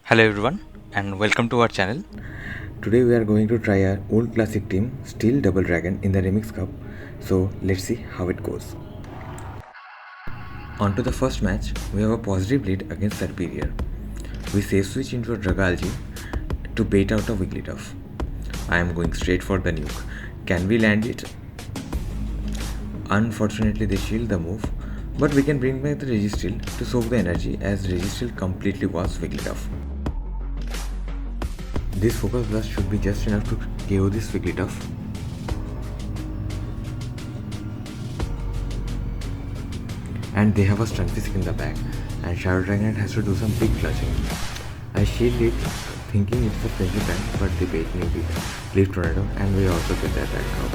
Hello everyone and welcome to our channel. Today we are going to try our old classic team Registeel-Double Dragon in the Remix Cup. So let's see how it goes. On to the first match, we have a positive lead against Superior. We safe switch into a Dragalge to bait out a Wigglytuff. I am going straight for the nuke. Can we land it? Unfortunately they shield the move, but we can bring back the Registeel to soak the energy as Registeel completely was Wigglytuff. This focus blast should be just enough to KO this Wigglytuff. And they have a Stunfisk in the back, and Shadow Dragonite has to do some big clutching. I shield it thinking it's a frenzy plan, but they bait me with Leaf Tornado and we also get the attack drop.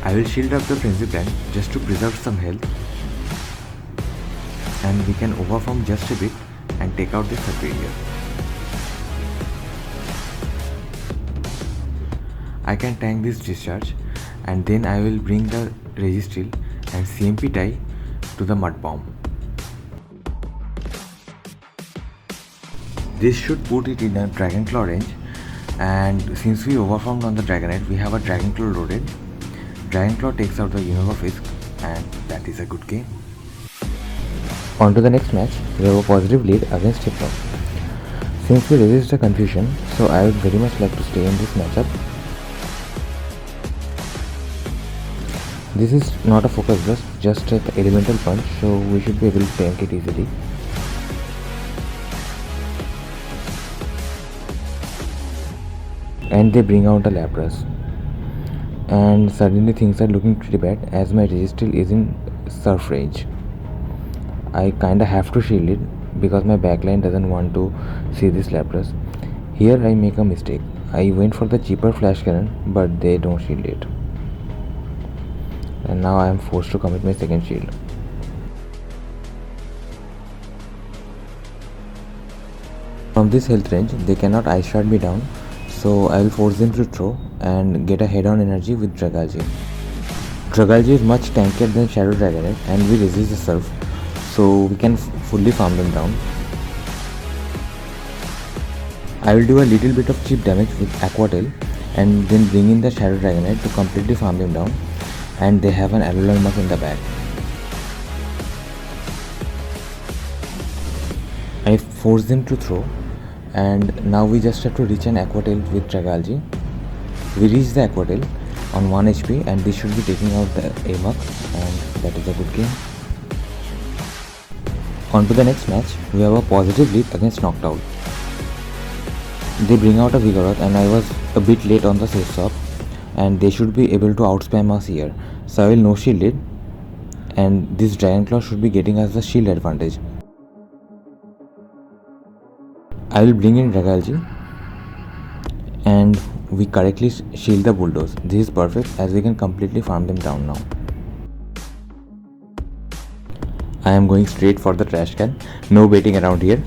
I will shield up the frenzy plan just to preserve some health, and we can overform just a bit and take out the Superior. I can tank this discharge, and then I will bring the Registeel and CMP tie to the Mud Bomb. This should put it in a Dragonclaw range, and since we overformed on the Dragonite, we have a Dragonclaw loaded. Dragonclaw takes out the Unicorfisk, and that is a good game. On to the next match, we have a positive lead against Hypno. Since we resist the confusion, so I would very much like to stay in this matchup. This is not a focus burst, just an elemental punch, so we should be able to tank it easily. And they bring out a Lapras. And suddenly things are looking pretty bad as my Registeel is in surf range. I kinda have to shield it because my backline doesn't want to see this Lapras. Here I make a mistake. I went for the cheaper flash cannon, but they don't shield it. And now I am forced to commit my second shield. From this health range, they cannot ice shard me down, so I will force them to throw and get a head-on energy with Dragalge. Dragalge is much tankier than Shadow Dragonite and we resist the surf, so we can fully farm them down. I will do a little bit of cheap damage with Aqua and then bring in the Shadow Dragonite to completely farm them down. And they have an Alolan Muck in the back. I force them to throw, and now we just have to reach an Aqua Tail with Dragalge. We reach the Aqua Tail on 1 HP, and this should be taking out the Amok, and that is a good game. On to the next match, we have a positive lead against Noctowl. They bring out a Vigoroth, and I was a bit late on the safe swap, and they should be able to outspam us here. So I will no shield it, and this Dragonclaw should be getting us the shield advantage. I will bring in Dragalge, and we correctly shield the Bulldoze. This is perfect as we can completely farm them down now. I am going straight for the trash can, no baiting around here.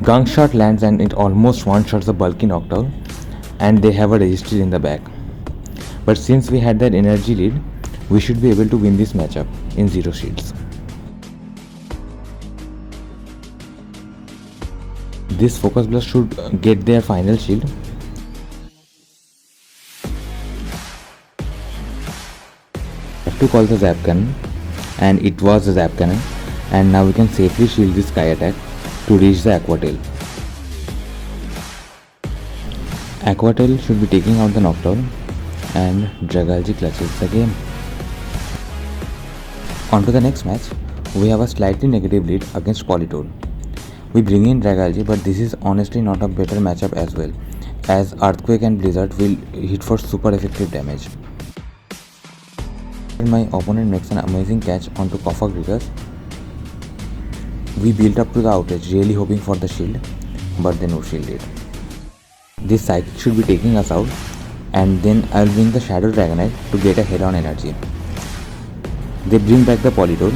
Gunk shot lands and it almost one-shots the bulky Noctowl, and they have a Registeel in the back. But since we had that energy lead, we should be able to win this matchup in 0 shields. This Focus Blast should get their final shield. I have to call the Zap Cannon, and it was the Zap Cannon, and now we can safely shield this Sky attack to reach the Aqua Tail. Aqua Tail should be taking out the Noctowl, and Dragalge clutches the game. On to the next match, we have a slightly negative lead against Politoed. We bring in Dragalge, but this is honestly not a better matchup as well, as Earthquake and Blizzard will hit for super effective damage. My opponent makes an amazing catch onto Cofagrigus. We built up to the outage, really hoping for the shield, but they no shield it. This Psychic should be taking us out, and then I will bring the Shadow Dragonite to get a head-on energy. They bring back the Politoed,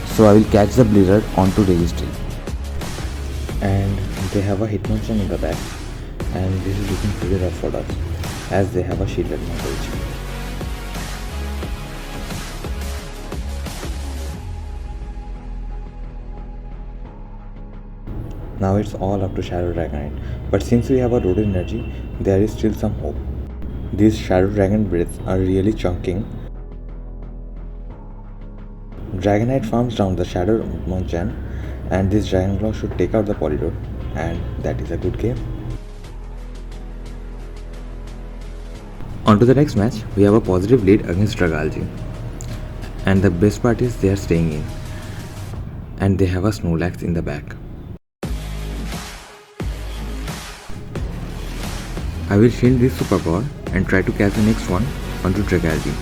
so I will catch the Blizzard onto Registeel. And they have a Hitmonchan in the back, and this is looking pretty rough for us as they have a shield advantage. Now it's all up to Shadow Dragonite, but since we have a road energy, there is still some hope. These Shadow Dragon breaths are really chunking. Dragonite farms down the Shadow Monchan, and this Dragon Claw should take out the Politoed, and that is a good game. On to the next match, we have a positive lead against Dragalge. And the best part is they are staying in. And they have a Snorlax in the back. I will shield this superpower and try to catch the next one onto Dragalge.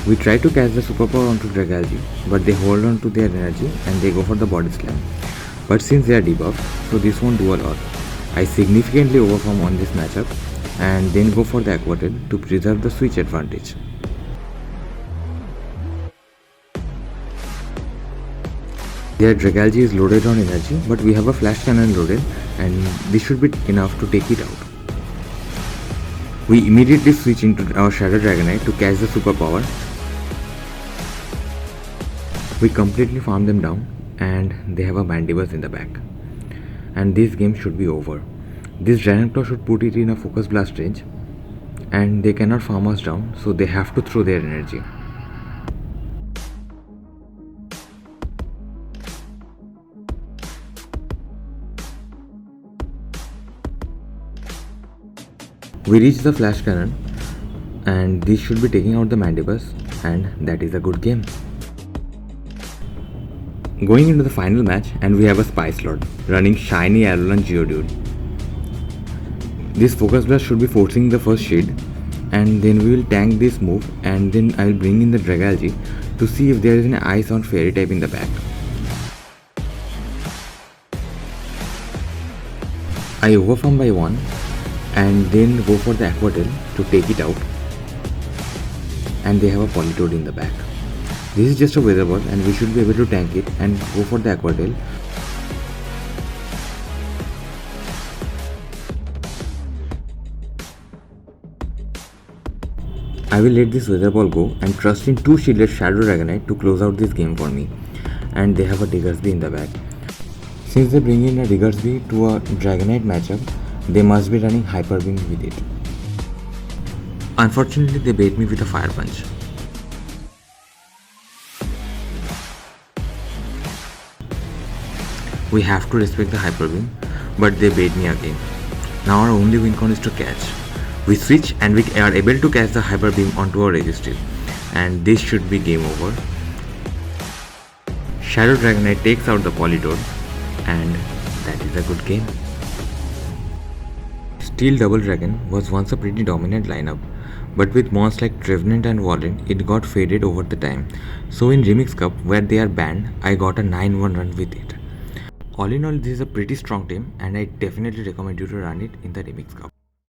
We try to catch the superpower onto Dragalge, but they hold on to their energy and they go for the body slam. But since they are debuffed, so this won't do a lot. I significantly overperform on this matchup and then go for the Aqua Tail to preserve the switch advantage. Their Dragalge is loaded on energy, but we have a flash cannon loaded and this should be enough to take it out. We immediately switch into our Shadow Dragonite to catch the superpower. We completely farm them down and they have a Mandibuzz in the back. And this game should be over. This Dragon Claw should put it in a Focus Blast range and they cannot farm us down, so they have to throw their energy. We reach the flash cannon and this should be taking out the Mandibuzz, and that is a good game. Going into the final match, and we have a Spy Slot running Shiny Alolan Geodude. This Focus Blast should be forcing the first shield, and then we will tank this move, and then I will bring in the Dragalge to see if there is an Ice on Fairy type in the back. I overfarm by 1 and then go for the Aqua Tail to take it out, and they have a Politoed in the back. This is just a Weather Ball and we should be able to tank it and go for the Aqua Tail. I will let this Weather Ball go and trust in 2 shielded Shadow Dragonite to close out this game for me, and they have a Diggersby in the back. Since they bring in a Diggersby to a Dragonite matchup, they must be running Hyper Beam with it. Unfortunately, they bait me with a Fire Punch. We have to respect the Hyper Beam, but they bait me again. Now our only win con is to catch. We switch and we are able to catch the Hyper Beam onto our Registeel, and this should be game over. Shadow Dragonite takes out the Politoed, and that is a good game. Registeel-Double Dragon was once a pretty dominant lineup, but with Mons like Trevenant and Walrein, it got faded over the time. So in Remix Cup, where they are banned, I got a 9-1 run with it. All in all, this is a pretty strong team and I definitely recommend you to run it in the Remix Cup.